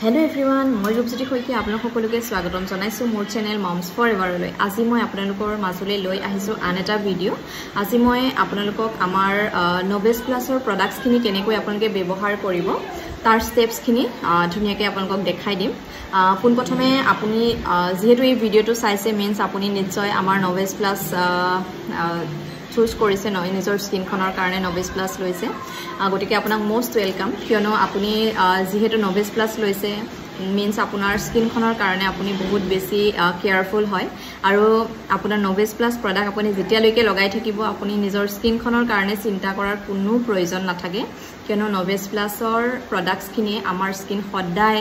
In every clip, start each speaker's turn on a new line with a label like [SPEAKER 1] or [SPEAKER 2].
[SPEAKER 1] Hello everyone, মই ৰূপজ্যোতি শইকীয়া আপোনাক সকলোকে স্বাগতম জনাইছো মোৰ চেনেল মমছ ফৰএভাৰলৈ। আজি মই আপোনালোকৰ মাজলৈ লৈ আহিছো আন এটা ভিডিও। আজি মই আপোনালোকক আমাৰ নবেছ ক্লাছৰ প্ৰডাক্টছ খিনি কেনেকৈ আপোনালোকে ব্যৱহাৰ কৰিব তাৰ ষ্টেপছ খিনি ধুনিয়াকৈ আপোনালোকক দেখাই দিম। পোন প্ৰথমে আপুনি যেহেতু এই ভিডিওটো চাইছে মিন্স আপুনি নিশ্চয় আমাৰ নবেছ প্লাছ চুজ কৰিছে নহয় নিজৰ স্কিনখনৰ কাৰণে নবেছ প্লাছ লৈছে গতিকে আপোনাক মোষ্ট ওয়েলকাম কিয়নো আপুনি যেহেতু নবেছ প্লাছ লৈছে মিন্স আপোনাৰ স্কিনখনৰ কাৰণে আপুনি বহুত বেছি কেয়াৰফুল হয় আৰু আপোনাৰ নবেছ প্লাছ প্ৰডাক্ট আপুনি যেতিয়ালৈকে লগাই থাকিব আপুনি নিজৰ স্কিনখনৰ কাৰণে চিন্তা কৰাৰ কোনো প্ৰয়োজন নাথাকে কিয়নো নবেছ প্লাছৰ প্ৰডাক্টছখিনি আমাৰ স্কিন সদায়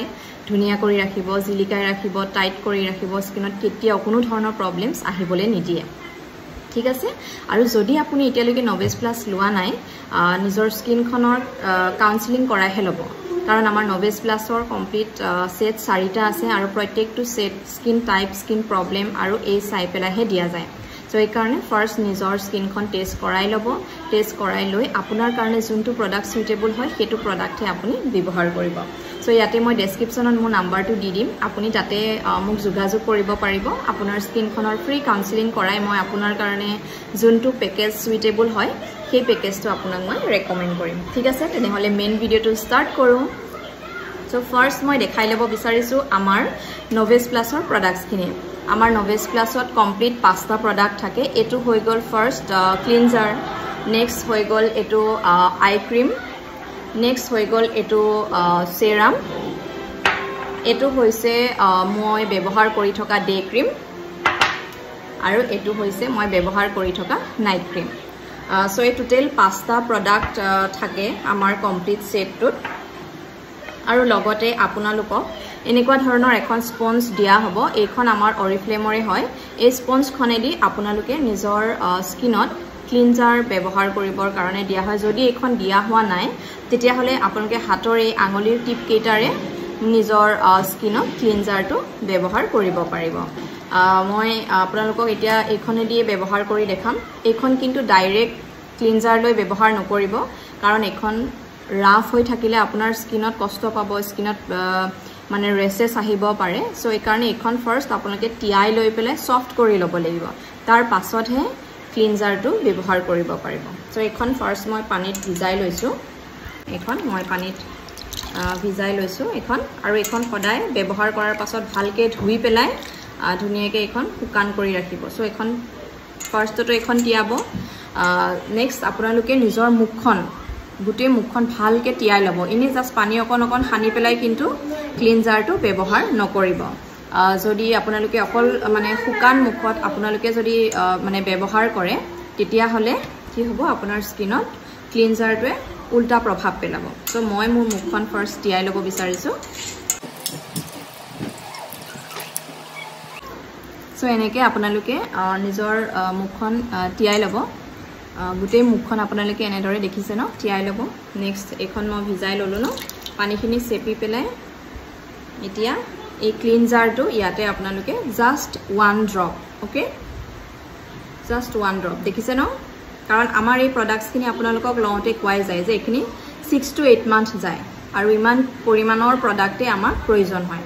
[SPEAKER 1] ধুনিয়া কৰি ৰাখিব জিলিকাই ৰাখিব টাইট কৰি ৰাখিব স্কিনত কেতিয়াও কোনো ধৰণৰ প্ৰবলেমছ আহিবলৈ নিদিয়ে ঠিক আছে আৰু যদি আপুনি এতিয়ালৈকে নবেছ প্লাছ লোৱা নাই নিজৰ স্কিনখনৰ কাউন্সেলিং কৰাইহে ল'ব কাৰণ আমাৰ নবেছ প্লাছৰ কমপ্লিট সেট 4টা আছে আৰু প্ৰত্যেকটো set skin type skin problem আৰু এই চাই পেলাইহে দিয়া যায় সো এই কাৰণে ফাৰ্স্ট নিজৰ স্কিনখন টেষ্ট কৰাই ল'ব টেষ্ট কৰাই লৈ আপোনাৰ কাৰণে যোনটো প্ৰডাক্ট সুইটেবল হয় সেইটো প্ৰডাক্টে আপুনি ব্যৱহাৰ কৰিব সো ইয়াতে মই ডেসক্ৰিপচনত মোৰ নাম্বাৰটো দি দিম আপুনি তাতে মোক যোগাযোগ কৰিব পাৰিব আপোনাৰ স্কিনখনৰ ফ্ৰী কাউন্সেলিং কৰাই মই আপোনাৰ কাৰণে যোনটো পেকেজ সুইটেবল হয় সেই পেকেজটো আপোনাক মই ৰেকমেন্ড কৰিম ঠিক আছে তেনেহলে মেইন ভিডিওটো ষ্টাৰ্ট কৰো সো ফাৰ্স্ট মই দেখাই ল'ব বিচাৰিছো আমাৰ নবেছ প্লাছৰ প্ৰডাক্টছখিনি আমাৰ নবেছ প্লাছত কমপ্লিট 5টা প্ৰডাক্ট থাকে এটো হৈ গল ফাৰ্স্ট ক্লিনজাৰ নেক্সট হৈ গল এটো আই ক্ৰীম নেক্সট হৈ গল এটো সেৰাম এটো হৈছে মই ব্যৱহাৰ কৰি থকা ডে ক্ৰীম আৰু এটো হৈছে মই ব্যৱহাৰ কৰি থকা নাইট ক্ৰীম সো এই টোটাল 5টা প্ৰডাক্ট থাকে আমাৰ কমপ্লিট সেটটোত আৰু লগতে আপোনালোকক এনেকুৱা ধৰণৰ এখন স্পঞ্জ দিয়া হ'ব এইখন আমাৰ অৰিফ্লেমৰে হয় এই স্পঞ্জখনেদি আপোনালোকে নিজৰ স্কিনত ক্লিনজাৰ ব্যৱহাৰ কৰিবৰ কাৰণে দিয়া হয় যদি এইখন দিয়া হোৱা নাই তেতিয়া হলে আপোনালোকে হাতৰ এই আঙুলিৰ টিপ কেইটাৰে নিজৰ স্কিনত ক্লিনজাৰটো ব্যৱহাৰ কৰিব পাৰিব মই আপোনালোকক এতিয়া এইখনে দিয়ে ব্যৱহাৰ কৰি দেখাম এইখন কিন্তু ডাইৰেক্ট ক্লিনজাৰ লৈ ব্যৱহাৰ নকৰিব কাৰণ এইখন ৰাফ হৈ থাকিলে আপোনাৰ স্কিনত কষ্ট পাব স্কিনত মানে ৰেছেছ আহিব পাৰে সো এই কাৰণে এইখন ফাৰ্স্ট আপোনালোকে টিয়াই লৈ পেলাই সফট কৰি ল'ব লাগিব তাৰ পাছতহে ক্লিনজাৰটো ব্যৱহাৰ কৰিব পাৰিব সো এইখন ফাৰ্স্ট মই পানীত ভিজাই লৈছো এইখন মই পানীত ভিজাই লৈছো এইখন আৰু এইখন সদায় ব্যৱহাৰ কৰাৰ পাছত ভালকে ধুই পেলাই ধুনিয়াকৈ এইখন শুকান কৰি ৰাখিব সো এইখন ফাৰ্স্টটো এইখন টিয়াব নেক্সট আপোনালোকে নিজৰ মুখখন গুটে মুখখন ভালকে টিয়াই ল'ব ইনি জাস্ট পানী অকন হানি পেলাই কিন্তু ক্লিনজাৰটো ব্যৱহাৰ নকৰিব যদি আপোনালোকে অকল মানে শুকান মুখত আপোনালোকে যদি মানে ব্যৱহাৰ কৰে তেতিয়া হলে কি হ'ব আপোনাৰ স্কিনত ক্লিনজাৰটোৱে উল্টা প্ৰভাৱ পেলাব সো মই মোৰ মুখখন ফাৰ্স্ট টিয়াই ল'ব বিচাৰিছো সো এনেকে আপোনালোকে নিজৰ মুখখন টিয়াই ল'ব গুটে মুখখন আপোনালোকে এনেদৰে দেখিছে ন টিয়াই ল'ব নেক্সট এখন মই ভিজাই ললো ন পানীখিনি চেপি পেলাই এতিয়া এই ক্লিনজাৰটো ইয়াতে আপোনালোকে just 1 drop okay just 1 drop দেখিছে ন কাৰণ আমাৰ এই প্ৰডাক্টছখিনি আপোনালোকক লওঁতে কোৱাই যায় যে এখিনি 6 to 8 মান্থ যায় আৰু ইমান পৰিমাণৰ প্ৰডাক্টে আমাৰ প্ৰয়োজন হয়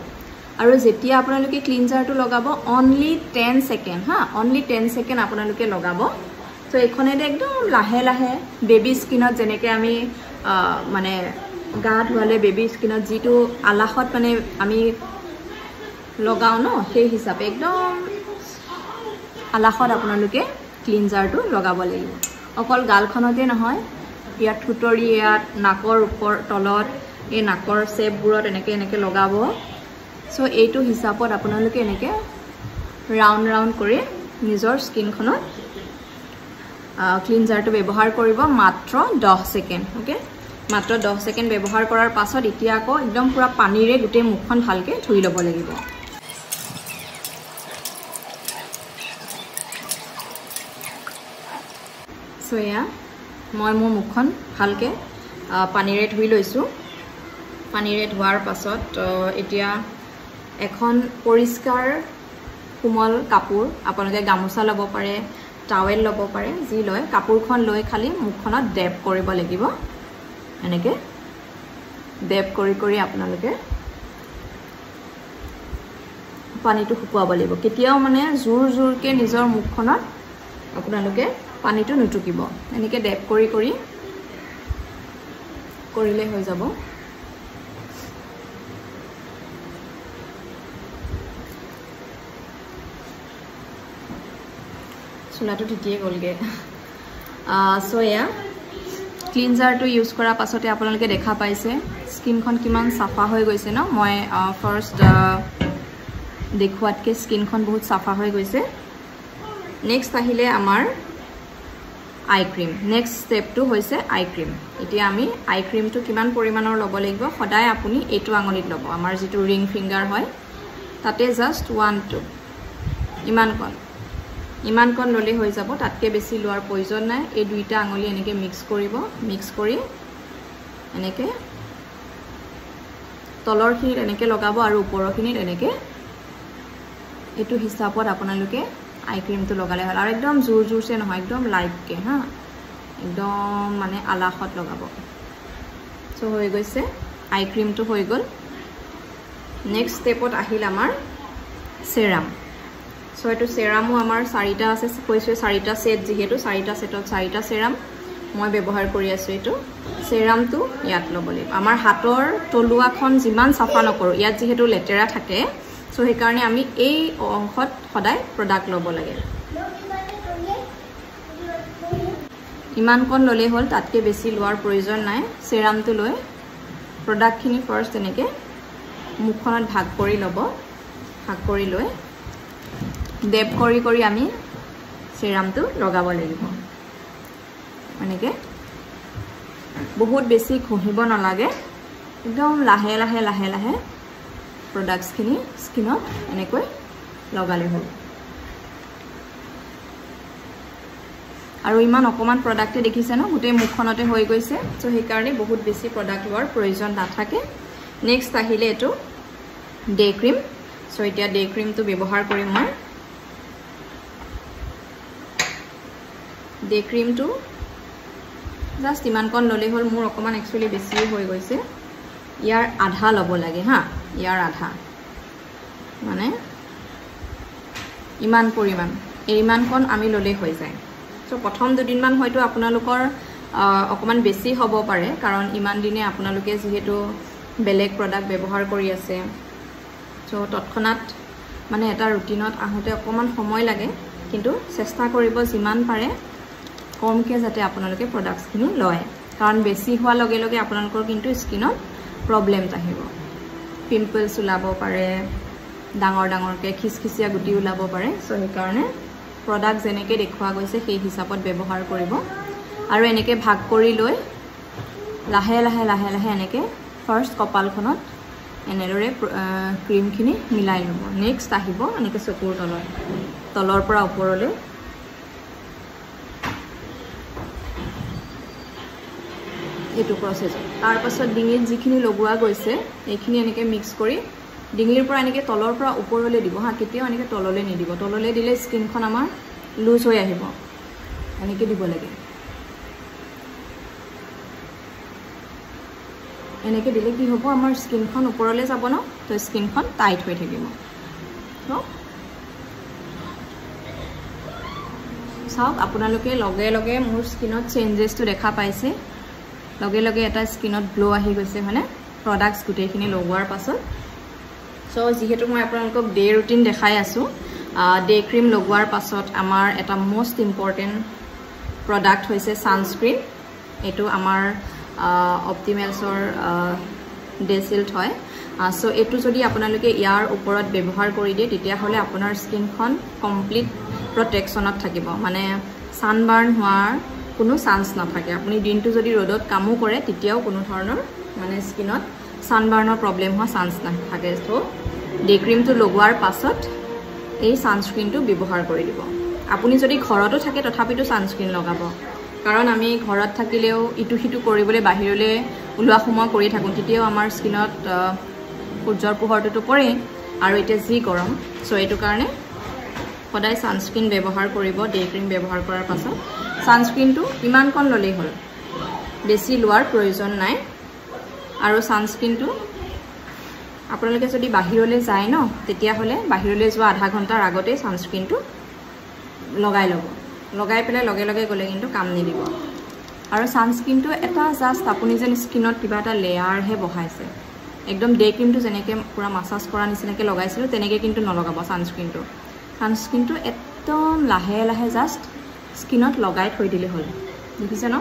[SPEAKER 1] আৰু যেতিয়া আপোনালোকে ক্লিনজাৰটো লগাব অনলি 10 সেকেন্ড হা অনলি 10 সেকেন্ড আপোনালোকে লগাব সো এখনেতে একদম লাহে লাহে বেবি স্কিনত যেনেকৈ আমি মানে গা ধুৱালে বেবি স্কিনত যেটো আলাহত মানে আমি লগাও ন সেই হিচাপে একদম আলাহত আপোনালোকে ক্লিনজাৰটো লগাব লাগিব অকল গালখনতে নহয় ইয়াত থুতৰি ইয়াত নাকৰ ওপৰ তলত এই নাকৰ শেপবোৰত এনেকে লগাব সো এইটো হিচাপত আপোনালোকে এনেকে ৰাউন্ড ৰাউন্ড কৰি নিজৰ স্কিনখনত ক্লিনজাৰটো ব্যৱহাৰ কৰিব মাত্ৰ 10 সেকেন্ড ওকে মাত্ৰ 10 সেকেন্ড ব্যৱহাৰ কৰাৰ পাছত এতিয়া আকৌ একদম পুৰা পানীৰে গুটে মুখখন ভালকে ধুই ল'ব লাগিব সো এয়া মই মোৰ মুখখন ভালকে পানীৰে ধুই লৈছো পানীৰে ধোৱাৰ পাছত এতিয়া এখন পৰিষ্কাৰ কোমল কাপোৰ আপোনালোকে গামোচা ল'ব পাৰে টাৱেল ল'ব পাৰে যি লয় কাপোৰখন লৈ খালি মুখখনত ডেপ কৰিব লাগিব এনেকে ডেপ কৰি আপোনালোকে পানীটো শুকুৱাব লাগিব কেতিয়াও মানে জোৰ জোৰকে নিজৰ মুখখনত আপোনালোকে পানীটো নুটুকিব এনেকৈ ডেপ কৰি কৰি কৰিলে হৈ যাব চুলাটো ঠিকিয়ে গ'লগে সো এয়া ক্লিনজাৰটো ইউজ কৰাৰ পাছতে আপোনালোকে দেখা পাইছে স্কিনখন কিমান চাফা হৈ গৈছে ন মই ফাৰ্ষ্ট দেখুৱাতকৈ স্কিনখন বহুত চাফা হৈ গৈছে নেক্সট আহিলে আমাৰ আই ক্ৰীম নেক্সট ষ্টেপটো হৈছে আই ক্ৰীম এতিয়া আমি আই ক্ৰীমটো কিমান পৰিমাণৰ ল'ব লাগিব সদায় আপুনি এইটো আঙুলিত ল'ব আমাৰ যিটো ৰিং ফিংগাৰ হয় তাতে জাষ্ট 1-2 ইমানকণ ল'লে হৈ যাব তাতকৈ বেছি লোৱাৰ প্ৰয়োজন নাই এই দুইটা আঙুলি এনেকৈ মিক্স কৰিব মিক্স কৰি এনেকৈ তলৰখিনিত এনেকৈ লগাব আৰু ওপৰখিনিত এনেকৈ এইটো হিচাপত আপোনালোকে আই ক্ৰীমটো লগালে হ'ল আৰু একদম জোৰ জোৰছে নহয় একদম লাইটকৈ হা একদম মানে আলাসত লগাব চ' হৈ গৈছে আই ক্ৰীমটো হৈ গ'ল নেক্সট ষ্টেপত আহিল আমাৰ চেৰাম চ' এইটো চেৰামো আমাৰ 4টা আছে কৈছোঁ 4টা ছেট যিহেতু 4টা ছেটত 4টা চেৰাম মই ব্যৱহাৰ কৰি আছোঁ এইটো চেৰামটো ইয়াত ল'ব লাগিব আমাৰ হাতৰ তলুৱাখন যিমান চাফা নকৰোঁ ইয়াত যিহেতু লেতেৰা থাকে চ' সেইকাৰণে আমি এই অংশত সদায় প্ৰডাক্ট ল'ব লাগে ইমানকণ ল'লেই হ'ল তাতকৈ বেছি লোৱাৰ প্ৰয়োজন নাই চেৰামটো লৈ প্ৰডাক্টখিনি ফাৰ্ষ্ট এনেকৈ মুখখনত ভাগ কৰি ল'ব ভাগ কৰি লৈ ডেপ কৰি কৰি আমি চেৰামটো লগাব লাগিব এনেকৈ বহুত বেছি ঘঁহিব নালাগে একদম লাহে লাহে লাহে লাহে প্ৰডাক্টছখিনি স্কিনত এনেকৈ লগালে হ'ল আৰু ইমান অকণমান প্ৰডাক্টে দেখিছে ন গোটেই মুখখনতে হৈ গৈছে চ' সেইকাৰণে বহুত বেছি প্ৰডাক্ট লোৱাৰ প্ৰয়োজন নাথাকে নেক্সট আহিলে এইটো ডে ক্ৰীম চ' এতিয়া ডে ক্ৰীমটো ব্যৱহাৰ কৰিম মই ডে ক্ৰীমটো জাষ্ট ইমানকণ ল'লে হ'ল মোৰ অকণমান একচুৱেলি বেছিয়ে হৈ গৈছে ইয়াৰ আধা ল'ব লাগে হা ইয়াৰ আধা মানে ইমান পৰিমাণ ইমানকণ আমি ল'লেই হৈ যায় চ' প্ৰথম দুদিনমান হয়তো আপোনালোকৰ অকণমান বেছি হ'ব পাৰে কাৰণ ইমান দিনে আপোনালোকে যিহেতু বেলেগ প্ৰডাক্ট ব্যৱহাৰ কৰি আছে চ' তৎক্ষণাত মানে এটা ৰুটিনত আহোঁতে অকণমান সময় লাগে কিন্তু চেষ্টা কৰিব যিমান পাৰে কমকৈ যাতে আপোনালোকে প্ৰডাক্টছখিনি লয় কাৰণ বেছি হোৱাৰ লগে লগে আপোনালোকৰ কিন্তু স্কিনত প্ৰব্লেম আহিব পিম্পলছ ওলাব পাৰে ডাঙৰ ডাঙৰকৈ খিচখিচিয়া গুটি ওলাব পাৰে চ' সেইকাৰণে প্ৰডাক্ট যেনেকৈ দেখুওৱা গৈছে সেই হিচাপত ব্যৱহাৰ কৰিব আৰু এনেকৈ ভাগ কৰি লৈ লাহে লাহে লাহে লাহে এনেকৈ ফাৰ্ষ্ট কপালখনত এনেদৰে ক্ৰীমখিনি মিলাই ল'ব নেক্সট আহিব এনেকৈ চকুৰ তলৰ পৰা ওপৰলৈ এইটো প্ৰচেছত তাৰপাছত ডিঙিত যিখিনি লগোৱা গৈছে এইখিনি এনেকৈ মিক্স কৰি ডিঙিৰ পৰা এনেকৈ তলৰ পৰা ওপৰলৈ দিব হা কেতিয়াও এনেকৈ তললৈ নিদিব তললৈ দিলে স্কিনখন আমাৰ লুজ হৈ আহিব এনেকৈ দিব লাগে এনেকৈ দিলে কি হ'ব আমাৰ স্কিনখন ওপৰলৈ যাব ন তো স্কিনখন টাইট হৈ থাকিব চাওক আপোনালোকে লগে লগে মোৰ স্কিনত চেঞ্জেছটো দেখা পাইছে লগে লগে এটা স্কিনত গ্লো আহি গৈছে মানে প্ৰডাক্টছ গোটেইখিনি লগোৱাৰ পাছত চ' যিহেতু মই আপোনালোকক ডে ৰুটিন দেখাই আছোঁ ডে ক্ৰীম লগোৱাৰ পাছত আমাৰ এটা মষ্ট ইম্পৰ্টেণ্ট প্ৰডাক্ট হৈছে ছানস্ক্ৰীন এইটো আমাৰ অপটিমেলছৰ ডে চিল্ড হয় চ' এইটো যদি আপোনালোকে ইয়াৰ ওপৰত ব্যৱহাৰ কৰি দিয়ে তেতিয়াহ'লে আপোনাৰ স্কিনখন কমপ্লিট প্ৰটেকশ্যনত থাকিব মানে ছানবাৰ্ণ হোৱাৰ কোনো চান্স নাথাকে আপুনি দিনটো যদি ৰ'দত কামো কৰে তেতিয়াও কোনো ধৰণৰ মানে স্কিনত ছানবাৰ্ণৰ প্ৰব্লেম হোৱা চান্স নাথাকে চ' ডে ক্ৰীমটো লগোৱাৰ পাছত এই ছানস্ক্ৰীনটো ব্যৱহাৰ কৰি দিব আপুনি যদি ঘৰতো থাকে তথাপিতো ছানস্ক্ৰীন লগাব কাৰণ আমি ঘৰত থাকিলেও ইটো সিটো কৰিবলৈ বাহিৰলৈ ওলোৱা সময় কৰি থাকোঁ তেতিয়াও আমাৰ স্কিনত সূৰ্যৰ পোহৰটোতো পৰে আৰু এতিয়া যি গৰম চ' এইটো কাৰণে সদায় ছানস্ক্ৰীন ব্যৱহাৰ কৰিব ডে ক্ৰীম ব্যৱহাৰ কৰাৰ পাছত ছানস্ক্ৰীনটো ইমানকণ ল'লেই হ'ল বেছি লোৱাৰ প্ৰয়োজন নাই আৰু ছানস্ক্ৰীনটো আপোনালোকে যদি বাহিৰলৈ যায় ন তেতিয়াহ'লে বাহিৰলৈ যোৱা আধা ঘণ্টাৰ আগতে ছানস্ক্ৰীনটো লগাই ল'ব লগাই পেলাই লগে লগে গ'লে কিন্তু কাম নিদিব আৰু ছানস্ক্ৰীনটো এটা জাষ্ট আপুনি যেন স্কিনত কিবা এটা লেয়াৰহে বহাইছে একদম ডে ক্ৰীমটো যেনেকৈ পুৰা মাছাজ কৰা নিচিনাকৈ লগাইছিলোঁ তেনেকৈ কিন্তু নলগাব ছানস্ক্ৰীনটো একদম লাহে লাহে জাষ্ট স্কিনত লগাই থৈ দিলে হ'ল দেখিছে ন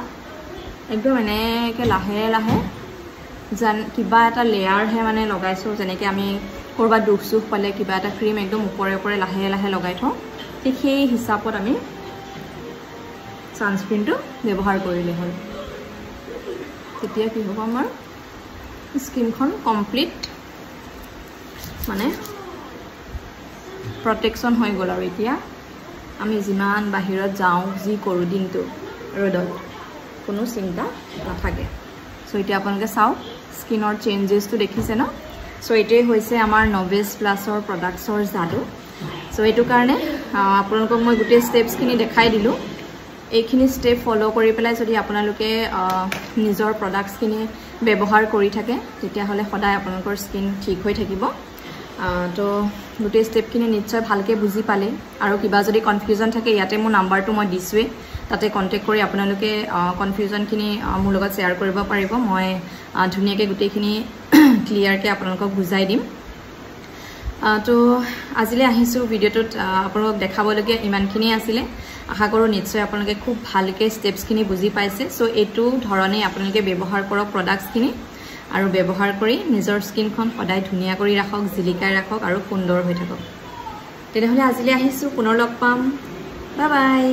[SPEAKER 1] একদম এনেকৈ লাহে লাহে যেন কিবা এটা লেয়াৰহে মানে লগাইছোঁ যেনেকৈ আমি ক'ৰবাত দুখ চুখ পালে কিবা এটা ক্ৰীম একদম ওপৰে ওপৰে লাহে লাহে লগাই থওঁ ঠিক সেই হিচাপত আমি ছানস্ক্ৰীনটো ব্যৱহাৰ কৰিলে হ'ল তেতিয়া কি হ'ব আমাৰ স্কিনখন কমপ্লিট মানে প্ৰটেকশ্যন হৈ গ'ল আৰু এতিয়া আমি যিমান বাহিৰত যাওঁ যি কৰোঁ দিনটো ৰ'দত কোনো চিন্তা নাথাকে চ' এতিয়া আপোনালোকে চাওক স্কিনৰ চেঞ্জেছটো দেখিছে ন চ' এইটোৱে হৈছে আমাৰ নভেছ প্লাছৰ প্ৰডাক্টছৰ যাদু চ' এইটো কাৰণে আপোনালোকক মই গোটেই ষ্টেপছখিনি দেখাই দিলোঁ এইখিনি ষ্টেপ ফ'ল' কৰি পেলাই যদি আপোনালোকে নিজৰ প্ৰডাক্টছখিনি ব্যৱহাৰ কৰি থাকে তেতিয়াহ'লে সদায় আপোনালোকৰ স্কিন ঠিক হৈ থাকিব তো গোটেই ষ্টেপখিনি নিশ্চয় ভালকৈ বুজি পালে আৰু কিবা যদি কনফিউজন থাকে ইয়াতে মোৰ নাম্বাৰটো মই দিছোঁৱেই তাতে কণ্টেক্ট কৰি আপোনালোকে কনফিউজনখিনি মোৰ লগত শ্বেয়াৰ কৰিব পাৰিব মই ধুনীয়াকৈ গোটেইখিনি ক্লিয়াৰকৈ আপোনালোকক বুজাই দিম তো আজিলৈ আহিছোঁ ভিডিঅ'টোত আপোনালোকক দেখাবলগীয়া ইমানখিনিয়ে আছিলে আশা কৰোঁ নিশ্চয় আপোনালোকে খুব ভালকৈ ষ্টেপছখিনি বুজি পাইছে চ' এইটো ধৰণে আপোনালোকে ব্যৱহাৰ কৰক প্ৰডাক্টছখিনি আৰু ব্যৱহাৰ কৰি নিজৰ স্কিনখন সদায় ধুনীয়া কৰি ৰাখক জিলিকাই ৰাখক আৰু সুন্দৰ হৈ থাকক তেনেহ'লে আজিলৈ আহিছোঁ পুনৰ লগ পাম বাই বাই